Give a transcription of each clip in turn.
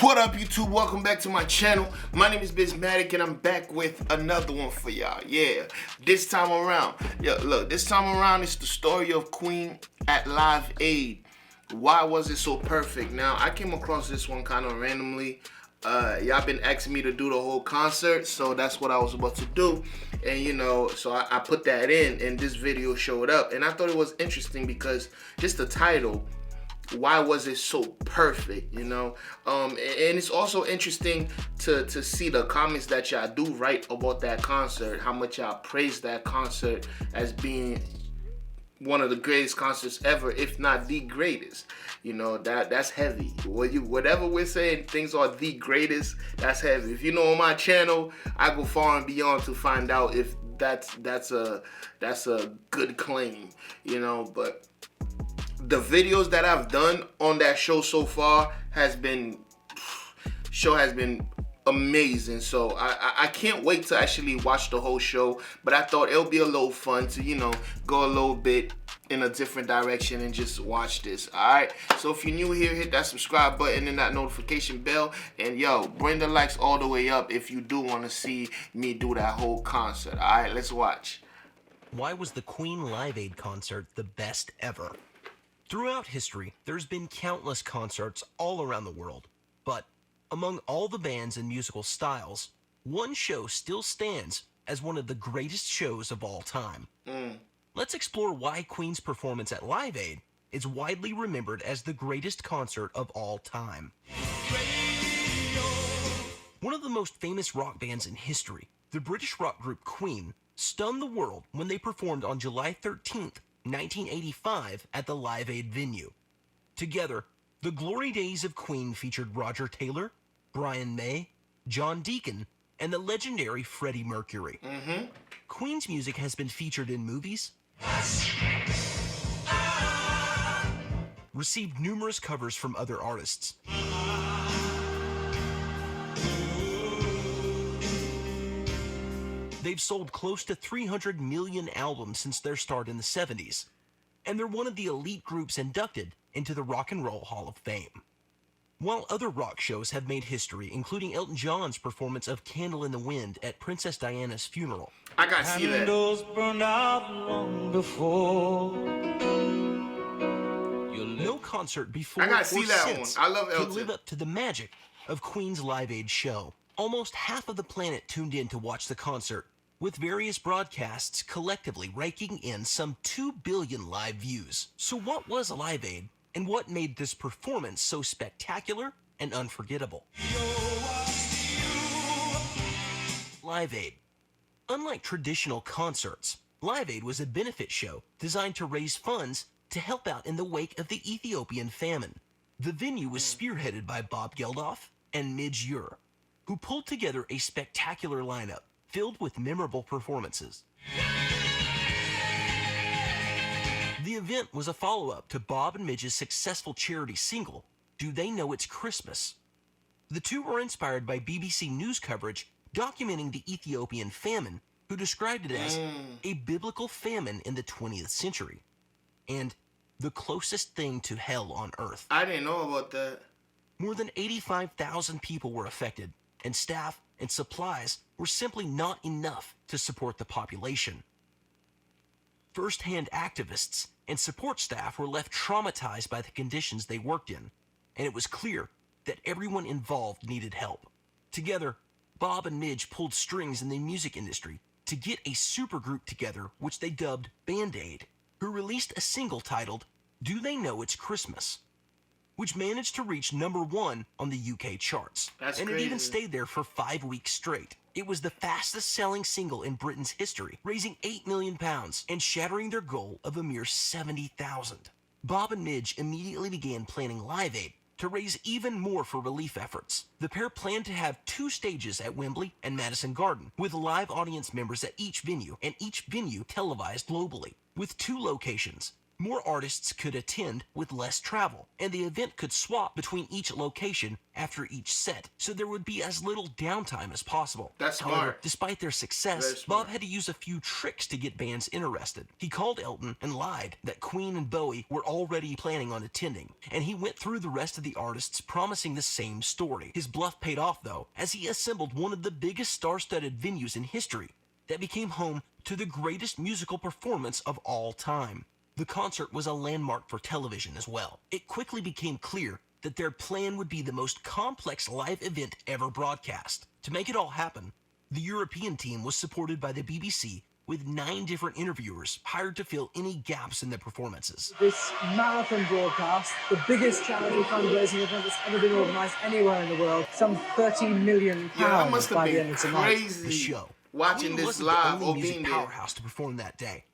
What up, YouTube? Welcome back to my channel. My name is BizMatik and I'm back with another one for y'all. Yeah, this time around. This time around it's the story of Queen at Live Aid. Why was it so perfect? Now, I came across this one kind of randomly. Y'all been asking me to do the whole concert, so that's what I was about to do. And so I put that in and this video showed up. And I thought it was interesting because just the title, why was it so perfect, and it's also interesting to see the comments that y'all do write about that concert, how much y'all praise that concert as being one of the greatest concerts ever, if not the greatest. That's heavy. Whatever we're saying, things are the greatest, that's heavy. If you know on my channel, I go far and beyond to find out if that's a good claim, but the videos that I've done on that show so far has been amazing. So I can't wait to actually watch the whole show, but I thought it'll be a little fun to go a little bit in a different direction and just watch this. Alright, so if you're new here, hit that subscribe button and that notification bell, and bring the likes all the way up if you do want to see me do that whole concert. Alright, let's watch. Why was the Queen Live Aid concert the best ever? Throughout history, there's been countless concerts all around the world, but among all the bands and musical styles, one show still stands as one of the greatest shows of all time. Let's explore why Queen's performance at Live Aid is widely remembered as the greatest concert of all time. One of the most famous rock bands in history, the British rock group Queen, stunned the world when they performed on July 13th, 1985 at the Live Aid venue. Together, the glory days of Queen featured Roger Taylor, Brian May, John Deacon, and the legendary Freddie Mercury. Queen's music has been featured in movies, received numerous covers from other artists, they've sold close to 300 million albums since their start in the 70s, and they're one of the elite groups inducted into the Rock and Roll Hall of Fame. While other rock shows have made history, including Elton John's performance of Candle in the Wind at Princess Diana's funeral, I gotta see that. Candles burned out long before. No concert before I gotta or see that since one. I love could Elton. live up to the magic of Queen's Live Aid show. Almost half of the planet tuned in to watch the concert, with various broadcasts collectively raking in some 2 billion live views. So what was a Live Aid, and what made this performance so spectacular and unforgettable? Live Aid. Unlike traditional concerts, Live Aid was a benefit show designed to raise funds to help out in the wake of the Ethiopian famine. The venue was spearheaded by Bob Geldof and Midge Ure, who pulled together a spectacular lineup filled with memorable performances. The event was a follow-up to Bob and Midge's successful charity single, Do They Know It's Christmas? The two were inspired by BBC News coverage documenting the Ethiopian famine, who described it as a biblical famine in the 20th century, and the closest thing to hell on earth. I didn't know about that. More than 85,000 people were affected, and staff and supplies were simply not enough to support the population. First-hand activists and support staff were left traumatized by the conditions they worked in, and it was clear that everyone involved needed help. Together, Bob and Midge pulled strings in the music industry to get a supergroup together which they dubbed Band-Aid, who released a single titled Do They Know It's Christmas?, which managed to reach #1 on the UK charts. That's and crazy. It even stayed there for 5 weeks straight. It was the fastest selling single in Britain's history, raising £8 million and shattering their goal of a mere 70,000. Bob and Midge immediately began planning Live Aid to raise even more for relief efforts. The pair planned to have 2 stages at Wembley and Madison Garden, with live audience members at each venue, and each venue televised globally. With 2 locations, more artists could attend with less travel, and the event could swap between each location after each set, so there would be as little downtime as possible. That's However, smart. despite their Very success, smart. Bob had to use a few tricks to get bands interested. He called Elton and lied that Queen and Bowie were already planning on attending, and he went through the rest of the artists promising the same story. His bluff paid off, though, as he assembled one of the biggest star-studded venues in history that became home to the greatest musical performance of all time. The concert was a landmark for television as well. It quickly became clear that their plan would be the most complex live event ever broadcast. To make it all happen, the European team was supported by the BBC with 9 different interviewers hired to fill any gaps in their performances. This marathon broadcast, the biggest charity fundraising event that's ever been organised anywhere in the world, some £30 million Yeah, that must have by the been end of tonight. crazy. The show. Watching Queen this wasn't live the or only music being there. powerhouse to perform that day.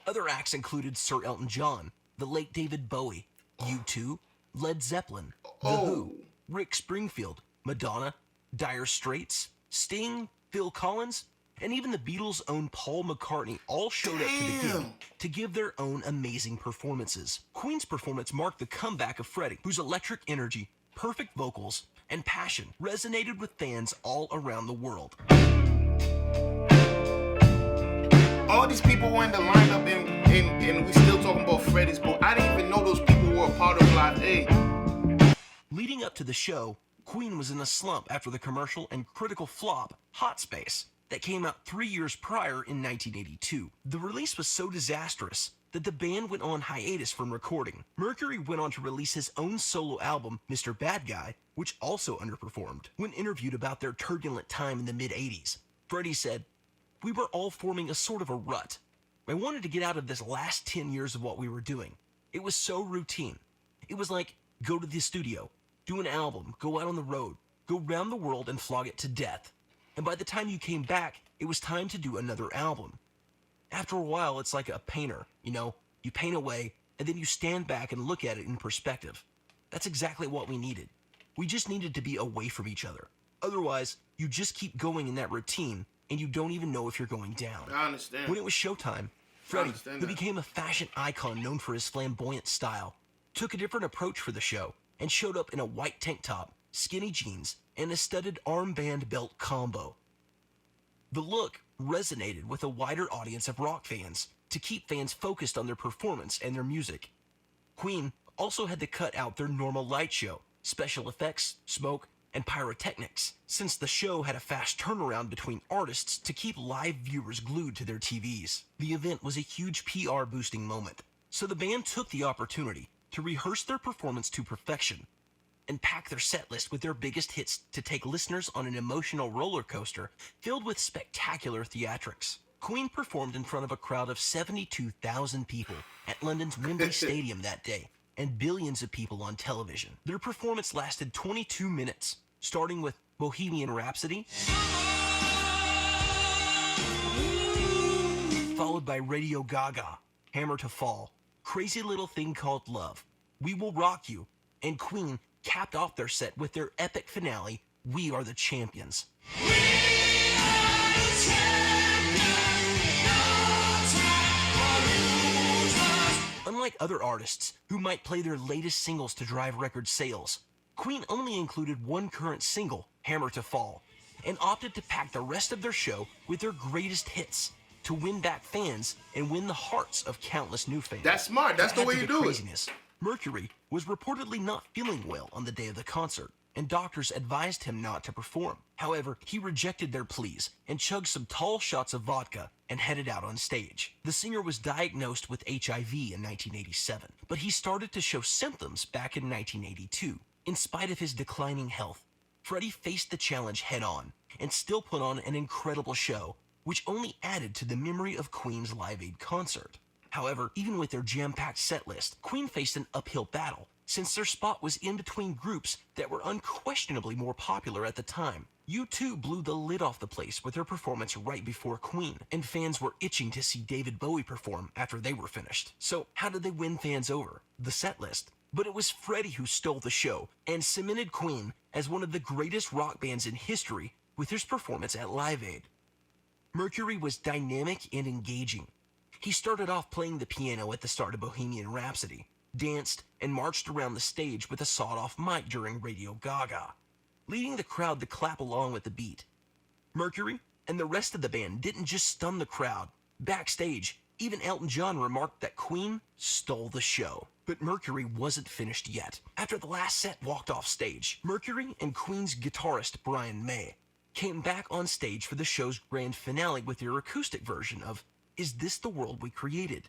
Other acts included Sir Elton John, the late David Bowie, U2, Led Zeppelin, The Who, Rick Springfield, Madonna, Dire Straits, Sting, Phil Collins, and even the Beatles' own Paul McCartney all showed up to the gig to give their own amazing performances. Queen's performance marked the comeback of Freddie, whose electric energy, perfect vocals, and passion resonated with fans all around the world. All these people were in the lineup, and we still talking about Freddie's, but I didn't even know those people were a part of Live Aid. Leading up to the show, Queen was in a slump after the commercial and critical flop, Hot Space, that came out 3 years prior in 1982. The release was so disastrous that the band went on hiatus from recording. Mercury went on to release his own solo album, Mr. Bad Guy, which also underperformed. When interviewed about their turbulent time in the mid-80s, Freddie said, "We were all forming a sort of a rut. I wanted to get out of this last 10 years of what we were doing. It was so routine. It was like, go to the studio, do an album, go out on the road, go round the world and flog it to death. And by the time you came back, it was time to do another album. After a while, it's like a painter, you paint away, and then you stand back and look at it in perspective. That's exactly what we needed. We just needed to be away from each other. Otherwise, you just keep going in that routine, and you don't even know if you're going down." I understand. When it was showtime, Freddie, understand who that. became a fashion icon known for his flamboyant style, took a different approach for the show and showed up in a white tank top, skinny jeans, and a studded armband belt combo. The look resonated with a wider audience of rock fans to keep fans focused on their performance and their music. Queen also had to cut out their normal light show, special effects, smoke, and pyrotechnics, since the show had a fast turnaround between artists to keep live viewers glued to their TVs. The event was a huge PR boosting moment, so the band took the opportunity to rehearse their performance to perfection and pack their set list with their biggest hits to take listeners on an emotional roller coaster filled with spectacular theatrics. Queen performed in front of a crowd of 72,000 people at London's Wembley Stadium that day, and billions of people on television. Their performance lasted 22 minutes, starting with Bohemian Rhapsody, followed by Radio Gaga, Hammer to Fall, Crazy Little Thing Called Love, We Will Rock You, and Queen capped off their set with their epic finale, We Are the Champions. Unlike other artists who might play their latest singles to drive record sales, Queen only included one current single, Hammer to Fall, and opted to pack the rest of their show with their greatest hits to win back fans and win the hearts of countless new fans. That's smart. That's To the add way to you the do it. craziness, Mercury was reportedly not feeling well on the day of the concert, and doctors advised him not to perform. However, he rejected their pleas and chugged some tall shots of vodka and headed out on stage. The singer was diagnosed with HIV in 1987, but he started to show symptoms back in 1982. In spite of his declining health, Freddie faced the challenge head-on and still put on an incredible show, which only added to the memory of Queen's Live Aid concert. However, even with their jam-packed set list, Queen faced an uphill battle, since their spot was in between groups that were unquestionably more popular at the time. U2 blew the lid off the place with their performance right before Queen, and fans were itching to see David Bowie perform after they were finished. So how did they win fans over? The set list. But it was Freddie who stole the show and cemented Queen as one of the greatest rock bands in history with his performance at Live Aid. Mercury was dynamic and engaging. He started off playing the piano at the start of Bohemian Rhapsody, danced, and marched around the stage with a sawed-off mic during Radio Gaga, leading the crowd to clap along with the beat. Mercury and the rest of the band didn't just stun the crowd. Backstage, even Elton John remarked that Queen stole the show. But Mercury wasn't finished yet. After the last set walked off stage, Mercury and Queen's guitarist Brian May came back on stage for the show's grand finale with their acoustic version of Is This the World We Created?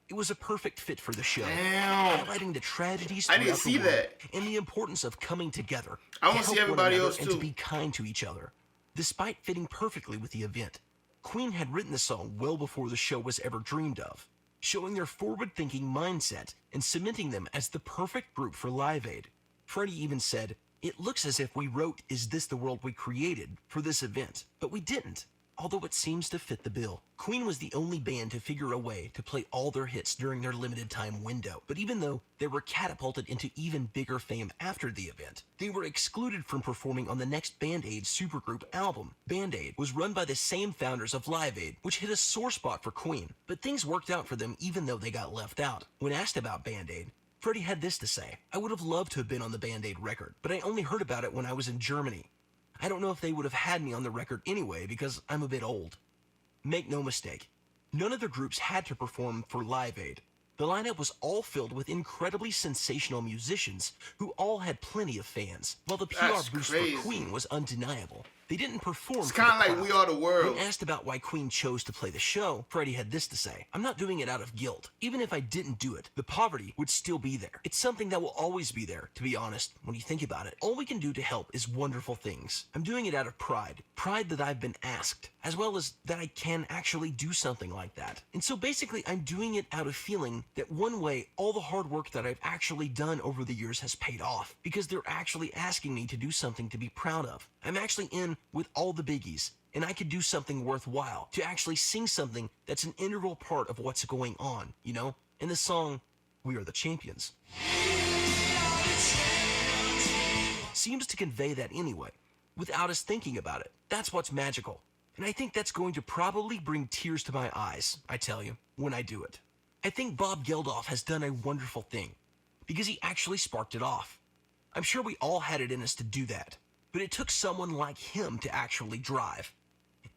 It was a perfect fit for the show, highlighting the tragedies throughout the world and the importance of coming together I want to see everybody else and too. to be kind to each other. Despite fitting perfectly with the event, Queen had written the song well before the show was ever dreamed of, showing their forward-thinking mindset and cementing them as the perfect group for Live Aid. Freddie even said, "It looks as if we wrote Is This the World We Created for this event, but we didn't, although it seems to fit the bill." Queen was the only band to figure a way to play all their hits during their limited time window, but even though they were catapulted into even bigger fame after the event, they were excluded from performing on the next Band Aid supergroup album. Band Aid was run by the same founders of Live Aid, which hit a sore spot for Queen, but things worked out for them even though they got left out. When asked about Band Aid, Freddie had this to say: "I would have loved to have been on the Band Aid record, but I only heard about it when I was in Germany. I don't know if they would have had me on the record anyway because I'm a bit old." Make no mistake, none of the groups had to perform for Live Aid. The lineup was all filled with incredibly sensational musicians who all had plenty of fans. While the PR That's boost crazy. for Queen was undeniable, they didn't perform It's for the kind of like crowd. We Are the World. When asked about why Queen chose to play the show, Freddie had this to say: "I'm not doing it out of guilt. Even if I didn't do it, the poverty would still be there. It's something that will always be there, to be honest, when you think about it. All we can do to help is wonderful things. I'm doing it out of pride. Pride that I've been asked, as well as that I can actually do something like that. And so basically, I'm doing it out of feeling that one way all the hard work that I've actually done over the years has paid off, because they're actually asking me to do something to be proud of. I'm actually in with all the biggies, and I could do something worthwhile, to actually sing something that's an integral part of what's going on, you know? In the song, We Are the Champions seems to convey that anyway, without us thinking about it. That's what's magical. And I think that's going to probably bring tears to my eyes, I tell you, when I do it. I think Bob Geldof has done a wonderful thing, because he actually sparked it off. I'm sure we all had it in us to do that, but it took someone like him to actually drive.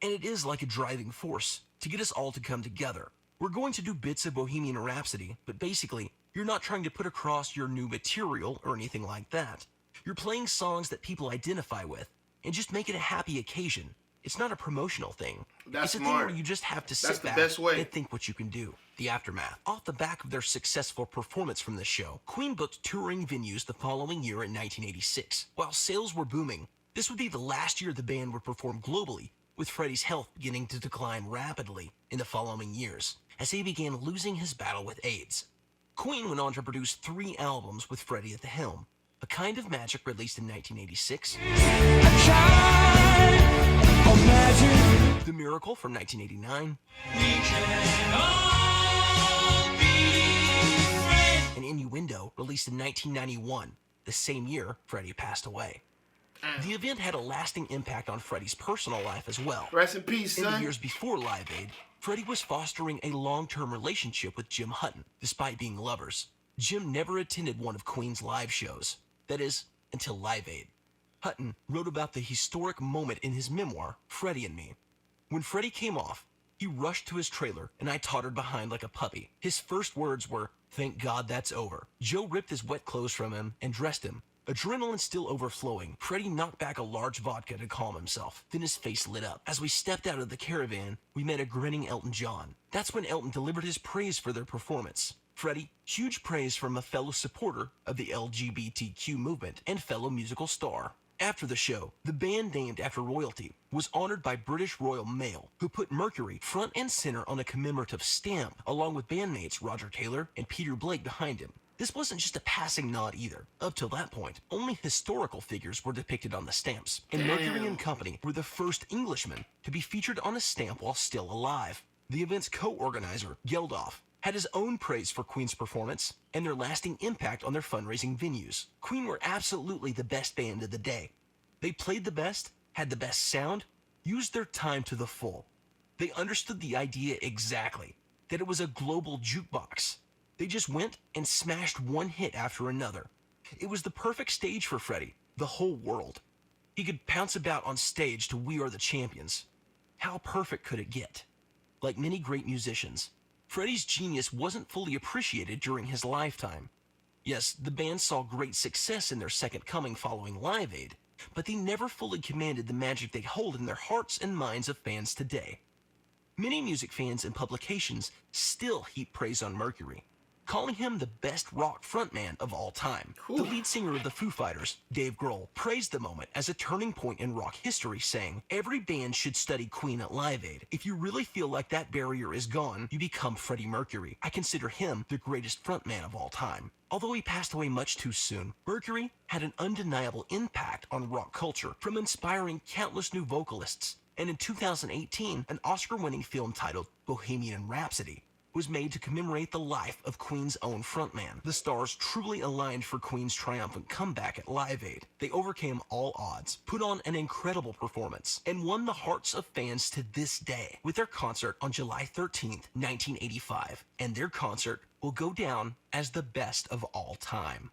And it is like a driving force to get us all to come together. We're going to do bits of Bohemian Rhapsody, but basically, you're not trying to put across your new material or anything like that. You're playing songs that people identify with, and just make it a happy occasion. It's not a promotional thing. That's it's a smart. thing where you just have to sit That's the back best way. and think what you can do. The aftermath. Off the back of their successful performance from this show, Queen booked touring venues the following year in 1986. While sales were booming, this would be the last year the band would perform globally, with Freddie's health beginning to decline rapidly in the following years, as he began losing his battle with AIDS. Queen went on to produce 3 albums with Freddie at the helm. A Kind of Magic, released in 1986. The Miracle from 1989. And Innuendo, released in 1991, the same year Freddie passed away. The event had a lasting impact on Freddie's personal life as well. Rest in peace, In the son. years before Live Aid, Freddie was fostering a long-term relationship with Jim Hutton, despite being lovers. Jim never attended one of Queen's live shows. That is, until Live Aid. Hutton wrote about the historic moment in his memoir, Freddie and Me. When Freddie came off, he rushed to his trailer, and I tottered behind like a puppy. His first words were, "Thank God that's over." Joe ripped his wet clothes from him and dressed him. Adrenaline still overflowing, Freddie knocked back a large vodka to calm himself. Then his face lit up. As we stepped out of the caravan, we met a grinning Elton John. That's when Elton delivered his praise for their performance. Freddie, huge praise from a fellow supporter of the LGBTQ movement and fellow musical star. After the show, the band, named after royalty, was honored by British Royal Mail, who put Mercury front and center on a commemorative stamp, along with bandmates Roger Taylor and Peter Blake behind him. This wasn't just a passing nod either. Up till that point, only historical figures were depicted on the stamps, and Mercury and Company were the first Englishmen to be featured on a stamp while still alive. The event's co-organizer, Geldof, had his own praise for Queen's performance and their lasting impact on their fundraising venues. Queen were absolutely the best band of the day. They played the best, had the best sound, used their time to the full. They understood the idea exactly. that it was a global jukebox. They just went and smashed one hit after another. It was the perfect stage for Freddie, the whole world. He could pounce about on stage to We Are the Champions. How perfect could it get? Like many great musicians, Freddie's genius wasn't fully appreciated during his lifetime. Yes, the band saw great success in their second coming following Live Aid, but they never fully commanded the magic they hold in their hearts and minds of fans today. Many music fans and publications still heap praise on Mercury, calling him the best rock frontman of all time. The lead singer of the Foo Fighters, Dave Grohl, praised the moment as a turning point in rock history, saying, "Every band should study Queen at Live Aid. If you really feel like that barrier is gone, you become Freddie Mercury. I consider him the greatest frontman of all time." Although he passed away much too soon, Mercury had an undeniable impact on rock culture, from inspiring countless new vocalists. And in 2018, an Oscar-winning film titled Bohemian Rhapsody was made to commemorate the life of Queen's own frontman. The stars truly aligned for Queen's triumphant comeback at Live Aid. They overcame all odds, put on an incredible performance, and won the hearts of fans to this day with their concert on July 13th, 1985. And their concert will go down as the best of all time.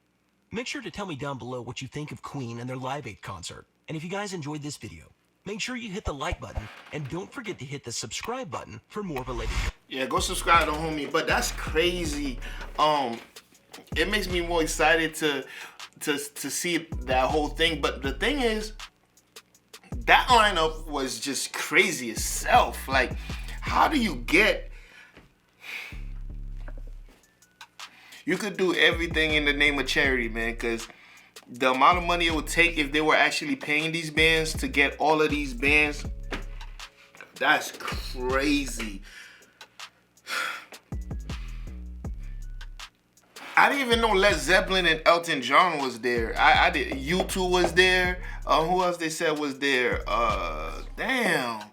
Make sure to tell me down below what you think of Queen and their Live Aid concert. And if you guys enjoyed this video, make sure you hit the like button and don't forget to hit the subscribe button for more related. Yeah, go subscribe to homie. But that's crazy. It makes me more excited to see that whole thing. But the thing is, that lineup was just crazy itself. Like, how do you get? You could do everything in the name of charity, man, because the amount of money it would take if they were actually paying these bands to get all of these bands, that's crazy. I didn't even know Led Zeppelin and Elton John was there. I did. U2 was there. Who else they said was there? Damn.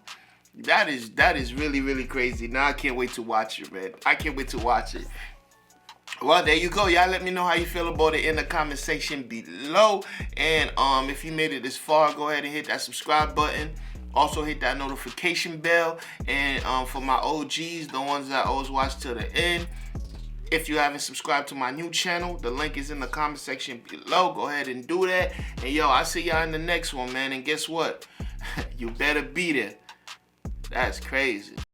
That is really, really crazy. Now I can't wait to watch it, man. I can't wait to watch it. Well, there you go. Y'all let me know how you feel about it in the comment section below. And if you made it this far, go ahead and hit that subscribe button. Also hit that notification bell. And for my OGs, the ones that always watch till the end, if you haven't subscribed to my new channel, the link is in the comment section below. Go ahead and do that. And yo, I'll see y'all in the next one, man. And guess what? You better be there. That's crazy.